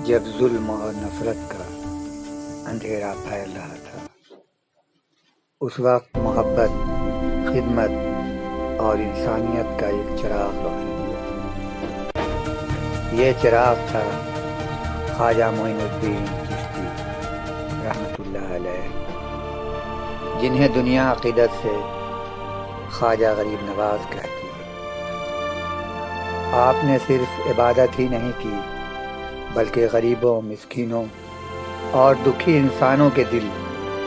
جب ظلم اور نفرت کا اندھیرا پھیل رہا تھا، اس وقت محبت، خدمت اور انسانیت کا ایک چراغ روشن ہوا۔ یہ چراغ تھا خواجہ معین الدین چشتی رحمۃ اللہ علیہ، جنہیں دنیا عقیدت سے خواجہ غریب نواز کہتی ہے۔ آپ نے صرف عبادت ہی نہیں کی، بلکہ غریبوں، مسکینوں اور دکھی انسانوں کے دل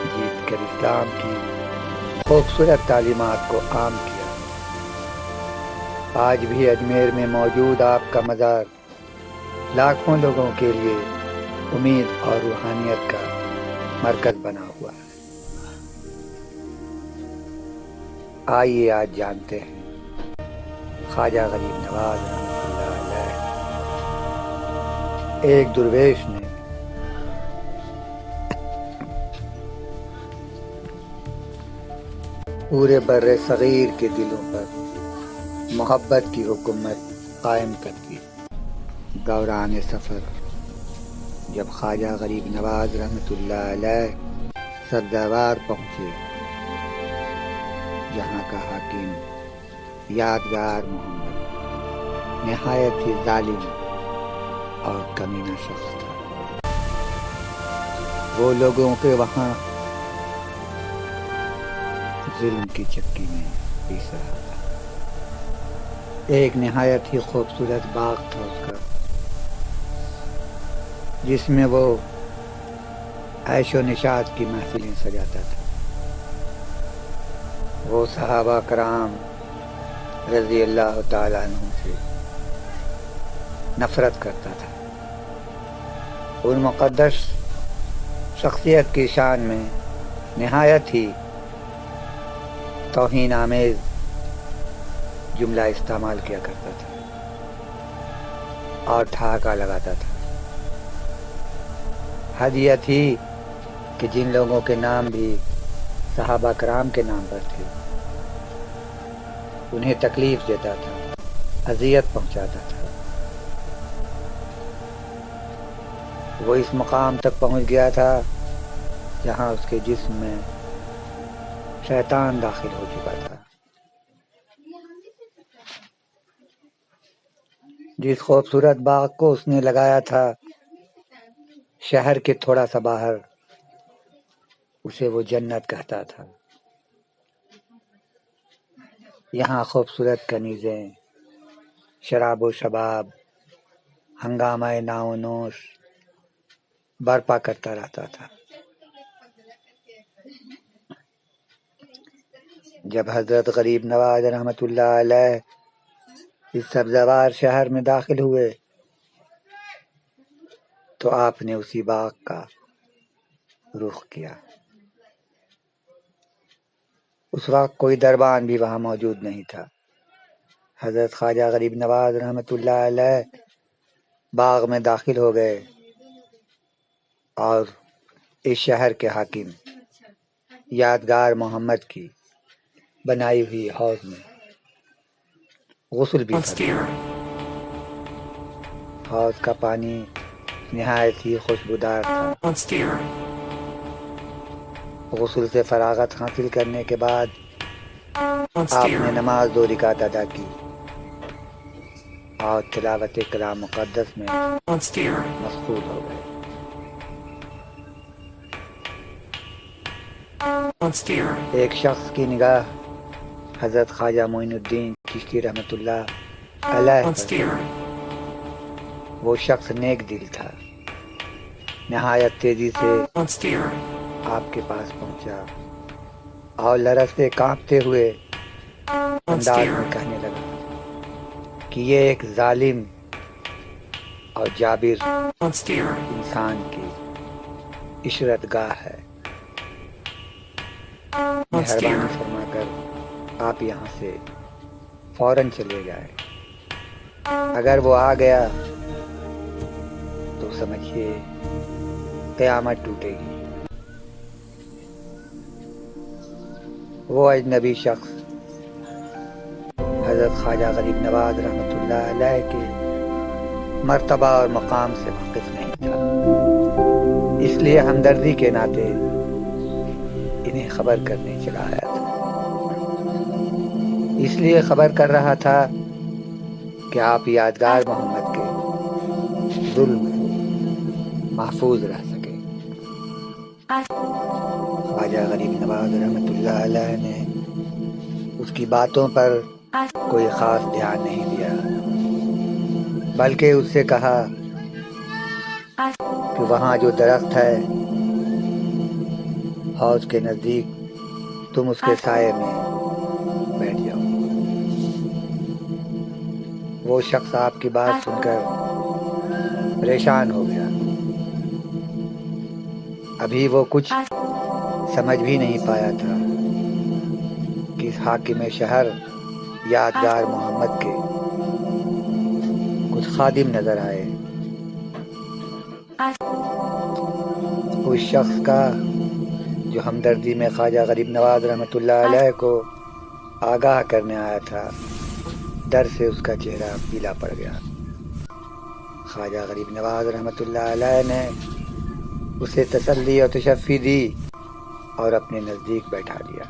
جیت کر اسلام کی خوبصورت تعلیمات کو عام کیا۔ آج بھی اجمیر میں موجود آپ کا مزار لاکھوں لوگوں کے لیے امید اور روحانیت کا مرکز بنا ہوا ہے۔ آئیے آج جانتے ہیں خواجہ غریب نواز رحمۃ اللہ علیہ۔ ایک درویش نے پورے بر صغیر کے دلوں پر محبت کی حکومت قائم کر دی۔ دوران سفر جب خواجہ غریب نواز رحمۃ اللہ علیہ سبزوار پہنچے، جہاں کا حاکم یادگار محمد نہایت ہی ظالم اور کمینہ شخص تھا۔ وہ لوگوں کے وہاں ظلم کی چکی میں پیس رہا تھا۔ ایک نہایت ہی خوبصورت باغ تھا اس کا، جس میں وہ عیش و نشاط کی محفلیں سجاتا تھا۔ وہ صحابہ کرام رضی اللہ تعالیٰ عنہ سے نفرت کرتا تھا۔ ان مقدس شخصیت کی شان میں نہایت ہی توہین آمیز جملہ استعمال کیا کرتا تھا اور ٹھہکا لگاتا تھا۔ حد یہ تھی کہ جن لوگوں کے نام بھی صحابہ کرام کے نام پر تھے، انہیں تکلیف دیتا تھا، اذیت پہنچاتا تھا۔ وہ اس مقام تک پہنچ گیا تھا جہاں اس کے جسم میں شیطان داخل ہو چکا تھا۔ جس خوبصورت باغ کو اس نے لگایا تھا شہر کے تھوڑا سا باہر، اسے وہ جنت کہتا تھا۔ یہاں خوبصورت کنیزیں، شراب و شباب، ہنگامہ ناو و نوش برپا کرتا رہتا تھا۔ جب حضرت غریب نواز رحمۃ اللہ علیہ اس سبزوار شہر میں داخل ہوئے تو آپ نے اسی باغ کا رخ کیا۔ اس وقت کوئی دربان بھی وہاں موجود نہیں تھا۔ حضرت خواجہ غریب نواز رحمۃ اللہ علیہ باغ میں داخل ہو گئے اور اس شہر کے حاکم یادگار محمد کی بنائی ہوئی حوض میں غسل بھی فرمایا۔ حوض کا پانی نہایت ہی خوشبودار تھا۔ غسل سے فراغت حاصل کرنے کے بعد آپ نے نماز 2 رکعت ادا کی اور تلاوت کلام مقدس میں مشغول ہو گئے۔ ایک شخص کی نگاہ حضرت خواجہ معین الدین چشتی رحمۃ اللہ علیہ پر۔ وہ شخص نیک دل تھا، نہایت تیزی سے آپ کے پاس پہنچا اور لرزتے کانپتے ہوئے انداز میں کہنے لگا کہ یہ ایک ظالم اور جابر انسان کی عشرت گاہ ہے، مہربانی فرما کر آپ یہاں سے فوراً چلے جائیں۔ اگر وہ آ گیا تو سمجھیے قیامت ٹوٹے گی۔ وہ اجنبی شخص حضرت خواجہ غریب نواز رحمۃ اللہ علیہ کے مرتبہ اور مقام سے واقف نہیں تھا، اس لیے ہمدردی کے ناطے انہیں خبر کرنے چلا آیا تھا۔ اس لیے خبر کر رہا تھا کہ آپ یادگار محمد کے ظلم سے محفوظ رہ سکے۔ خواجہ غریب نواز رحمۃ اللہ علیہ نے اس کی باتوں پر کوئی خاص دھیان نہیں دیا، بلکہ اس سے کہا کہ وہاں جو درخت ہے حوض کے نزدیک، تم اس کے سائے میں بیٹھ جاؤ۔ وہ شخص آپ کی بات سن کر پریشان ہو گیا۔ ابھی وہ کچھ سمجھ بھی نہیں پایا تھا کہ اس حاکم شہر یادگار محمد کے کچھ خادم نظر آئے۔ اس شخص کا جو ہمدردی میں خواجہ غریب نواز رحمۃ اللہ علیہ کو آگاہ کرنے آیا تھا، ڈر سے اس کا چہرہ پیلا پڑ گیا۔ خواجہ غریب نواز رحمۃ اللہ علیہ نے اسے تسلی اور تشفی دی اور اپنے نزدیک بیٹھا لیا۔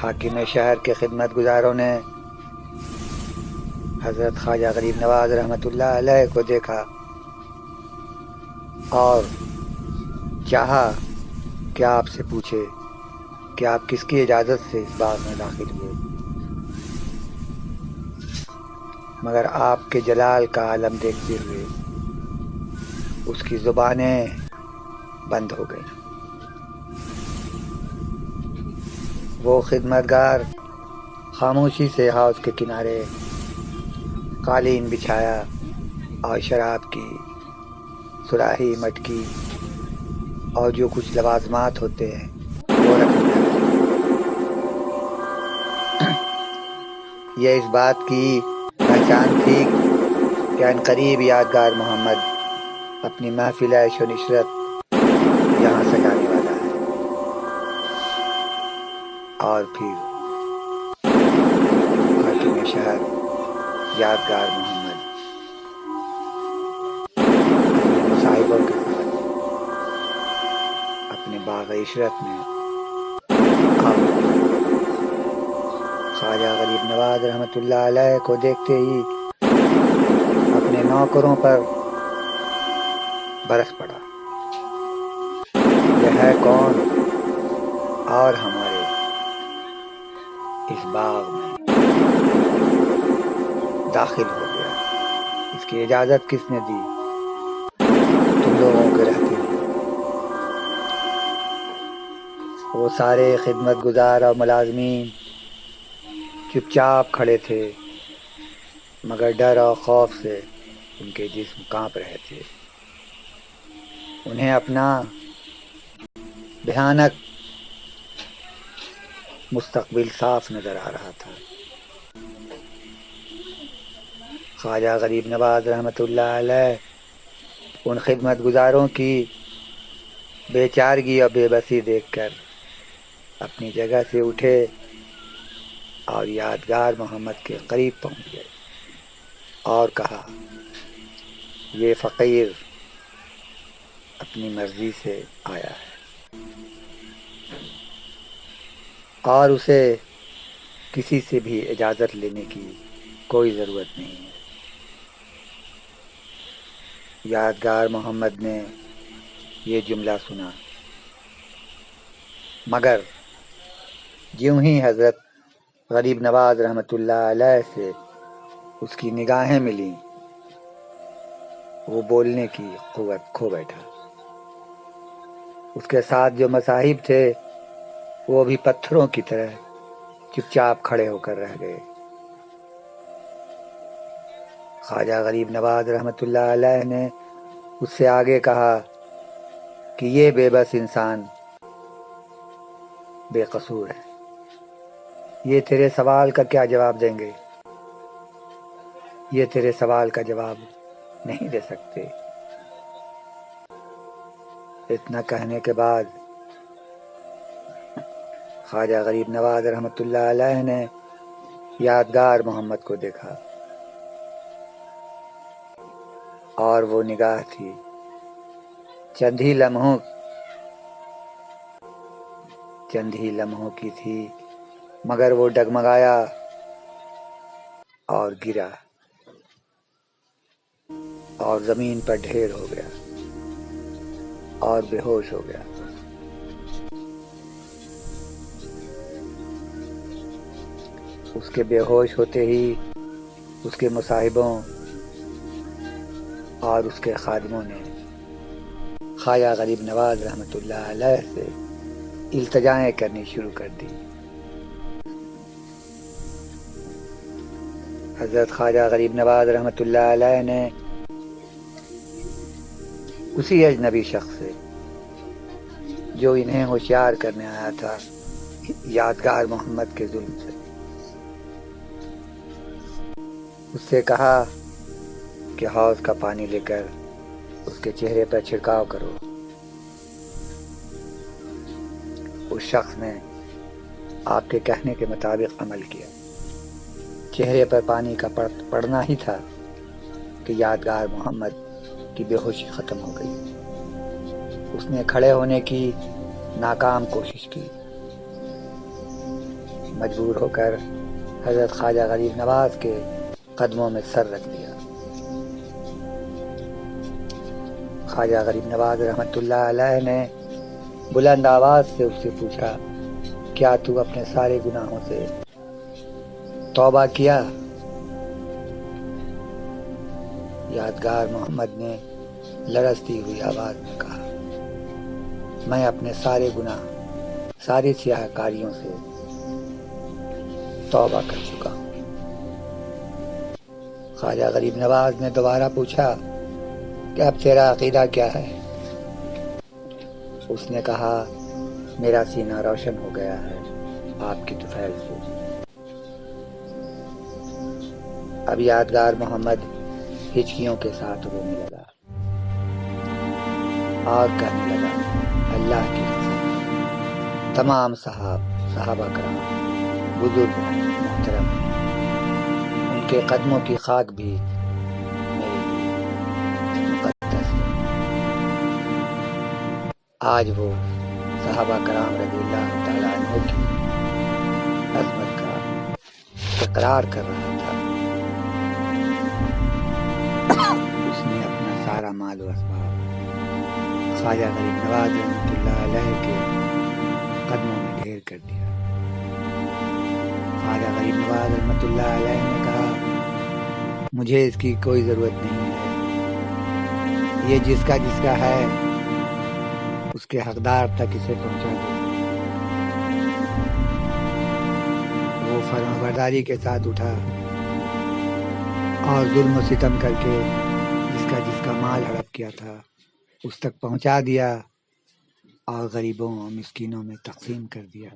حاکم شہر کے خدمت گزاروں نے حضرت خواجہ غریب نواز رحمۃ اللہ علیہ کو دیکھا اور چاہا کہ آپ سے پوچھے کہ آپ کس کی اجازت سے اس باغ میں داخل ہوئے، مگر آپ کے جلال کا عالم دیکھتے ہوئے اس کی زبانیں بند ہو گئیں۔ وہ خدمتگار خاموشی سے حوض کے کنارے قالین بچھایا اور شراب کی سراہی، مٹکی اور جو کچھ لوازمات ہوتے ہیں وہ رکھنے لگا۔ یہ اس بات کی پہچان تھی کہ عنقریب یادگار محمد اپنی محفل عیش و نشرت یہاں سجانے والا ہے، اور پھر حاکم شہر یادگار محمد اپنے مصاحبوں کے ساتھ اپنے باغ عشرت میں خواجہ غریب نواز رحمۃ اللہ علیہ کو دیکھتے ہی اپنے نوکروں پر برس پڑا۔ یہ ہے کون اور ہمارے اس باغ میں داخل ہو گیا؟ اس کی اجازت کس نے دی؟ تم لوگوں کے رہتے ہوئے؟ وہ سارے خدمت گزار اور ملازمین چپ چاپ کھڑے تھے، مگر ڈر اور خوف سے ان کے جسم کانپ رہے تھے۔ انہیں اپنا بھیانک مستقبل صاف نظر آ رہا تھا۔ خواجہ غریب نواز رحمۃ اللہ علیہ ان خدمت گزاروں کی بے چارگی اور بے بسی دیکھ کر اپنی جگہ سے اٹھے اور یادگار محمد کے قریب پہنچ گئے اور کہا، یہ فقیر اپنی مرضی سے آیا ہے اور اسے کسی سے بھی اجازت لینے کی کوئی ضرورت نہیں ہے۔ یادگار محمد نے یہ جملہ سنا، مگر جیوں ہی حضرت غریب نواز رحمۃ اللہ علیہ سے اس کی نگاہیں ملیں، وہ بولنے کی قوت کھو بیٹھا۔ اس کے ساتھ جو مصاحب تھے وہ بھی پتھروں کی طرح چپ چاپ کھڑے ہو کر رہ گئے۔ خواجہ غریب نواز رحمۃ اللہ علیہ نے اس سے آگے کہا کہ یہ بے بس انسان بے قصور ہے، یہ تیرے سوال کا کیا جواب دیں گے؟ یہ تیرے سوال کا جواب نہیں دے سکتے۔ اتنا کہنے کے بعد خواجہ غریب نواز رحمۃ اللہ علیہ نے یادگار محمد کو دیکھا اور وہ نگاہ تھی چند ہی لمحوں کی تھی، مگر وہ ڈگمگایا اور گرا اور زمین پر ڈھیر ہو گیا اور بے ہوش ہو گیا۔ اس کے بے ہوش ہوتے ہی اس کے مصاحبوں اور اس کے خادموں نے خواجہ غریب نواز رحمۃ اللہ علیہ سے التجائیں کرنی شروع کر دی۔ حضرت خواجہ غریب نواز رحمۃ اللہ علیہ نے اسی اجنبی شخص سے جو انہیں ہوشیار کرنے آیا تھا یادگار محمد کے ظلم سے، اس سے کہا کہ حوض کا پانی لے کر اس کے چہرے پر چھڑکاؤ کرو۔ اس شخص نے آپ کے کہنے کے مطابق عمل کیا۔ چہرے پر پانی کا پڑنا ہی تھا کہ یادگار محمد کی بے ہوشی ختم ہو گئی۔ اس نے کھڑے ہونے کی ناکام کوشش کی، مجبور ہو کر حضرت خواجہ غریب نواز کے قدموں میں سر رکھ دیا۔ خواجہ غریب نواز رحمۃ اللہ علیہ نے بلند آواز سے اس سے پوچھا، کیا تو اپنے سارے گناہوں سے توبہ کیا؟ یادگار محمد نے لرزتی ہوئی آواز میں کہا، میں اپنے سارے گناہ، ساری سیاہ کاریوں سے توبہ کر چکا ہوں۔ خواجہ غریب نواز نے دوبارہ پوچھا کہ اب تیرا عقیدہ کیا ہے؟ اس نے کہا، میرا سینہ روشن ہو گیا ہے آپ کی طفیل سے۔ اب یادگار محمد ہچکیوں کے ساتھ رونے لگا اور کہنے لگا، اللہ کی قسم، تمام صحابہ کرام بزرگ محترم، ان کے قدموں کی خاک بھی میرے لیے مقدس ہے۔ آج وہ صحابہ کرام رضی اللہ تعالیٰ عنہ کی عظمت کا اقرار کر رہا تھا۔ اس نے اپنا سارا مال و اسباب خواجہ غریب نواز رحمۃ اللہ علیہ کے قدموں میں ڈھیر کر دیا۔ خواجہ غریب نواز رحمۃ اللہ علیہ نے کہا، مجھے اس کی کوئی ضرورت نہیں ہے، یہ جس کا ہے اس کے حقدار تک اسے پہنچا دو۔ وہ فرمانبرداری کے ساتھ اٹھا اور ظلم و ستم کر کے جس کا مال ہڑپ کیا تھا اس تک پہنچا دیا اور غریبوں اور مسکینوں میں تقسیم کر دیا۔